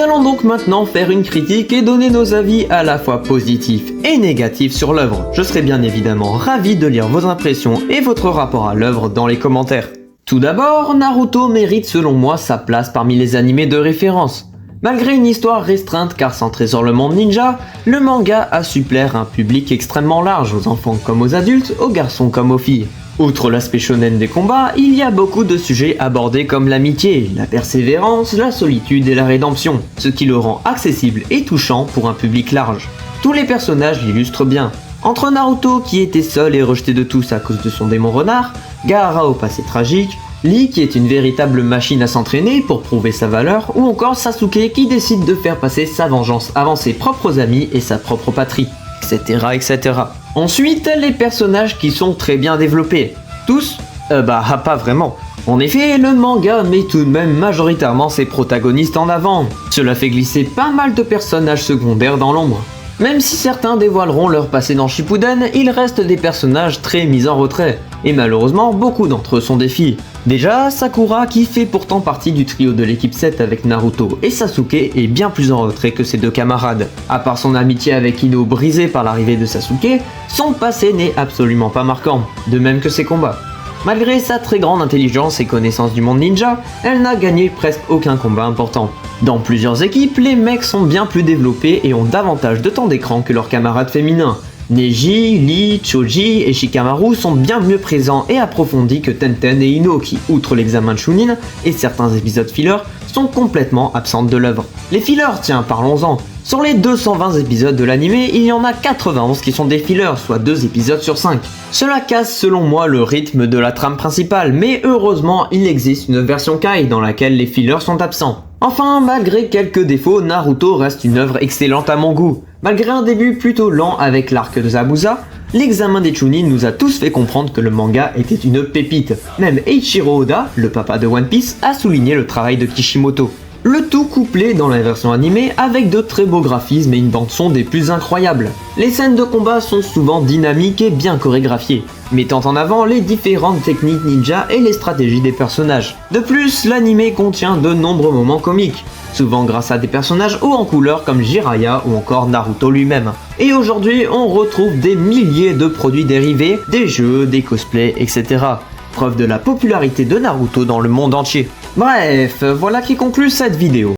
allons donc maintenant faire une critique et donner nos avis à la fois positifs et négatifs sur l'œuvre. Je serai bien évidemment ravi de lire vos impressions et votre rapport à l'œuvre dans les commentaires. Tout d'abord, Naruto mérite selon moi sa place parmi les animés de référence. Malgré une histoire restreinte car centrée sur le monde ninja, le manga a su plaire à un public extrêmement large, aux enfants comme aux adultes, aux garçons comme aux filles. Outre l'aspect shonen des combats, il y a beaucoup de sujets abordés comme l'amitié, la persévérance, la solitude et la rédemption, ce qui le rend accessible et touchant pour un public large. Tous les personnages l'illustrent bien. Entre Naruto qui était seul et rejeté de tous à cause de son démon renard, Gaara au passé tragique, Lee qui est une véritable machine à s'entraîner pour prouver sa valeur, ou encore Sasuke qui décide de faire passer sa vengeance avant ses propres amis et sa propre patrie, etc. etc. Ensuite, les personnages qui sont très bien développés. Tous pas vraiment. En effet, le manga met tout de même majoritairement ses protagonistes en avant. Cela fait glisser pas mal de personnages secondaires dans l'ombre. Même si certains dévoileront leur passé dans Shippuden, il reste des personnages très mis en retrait, et malheureusement beaucoup d'entre eux sont des filles. Déjà, Sakura, qui fait pourtant partie du trio de l'équipe 7 avec Naruto et Sasuke, est bien plus en retrait que ses deux camarades. À part son amitié avec Ino brisée par l'arrivée de Sasuke, son passé n'est absolument pas marquant, de même que ses combats. Malgré sa très grande intelligence et connaissance du monde ninja, elle n'a gagné presque aucun combat important. Dans plusieurs équipes, les mecs sont bien plus développés et ont davantage de temps d'écran que leurs camarades féminins. Neji, Lee, Choji et Shikamaru sont bien mieux présents et approfondis que Tenten et Ino qui, outre l'examen de Chunin et certains épisodes fillers, sont complètement absentes de l'œuvre. Les fillers, tiens, parlons-en. Sur les 220 épisodes de l'anime, il y en a 91 qui sont des fillers, soit 2 épisodes sur 5. Cela casse selon moi le rythme de la trame principale, mais heureusement il existe une version Kai dans laquelle les fillers sont absents. Enfin, malgré quelques défauts, Naruto reste une œuvre excellente à mon goût. Malgré un début plutôt lent avec l'arc de Zabuza, l'examen des Chunin nous a tous fait comprendre que le manga était une pépite. Même Eiichiro Oda, le papa de One Piece, a souligné le travail de Kishimoto. Le tout couplé dans la version animée avec de très beaux graphismes et une bande-son des plus incroyables. Les scènes de combat sont souvent dynamiques et bien chorégraphiées, mettant en avant les différentes techniques ninja et les stratégies des personnages. De plus, l'anime contient de nombreux moments comiques, souvent grâce à des personnages hauts en couleur comme Jiraiya ou encore Naruto lui-même. Et aujourd'hui, on retrouve des milliers de produits dérivés, des jeux, des cosplays, etc. Preuve de la popularité de Naruto dans le monde entier. Bref, voilà qui conclut cette vidéo.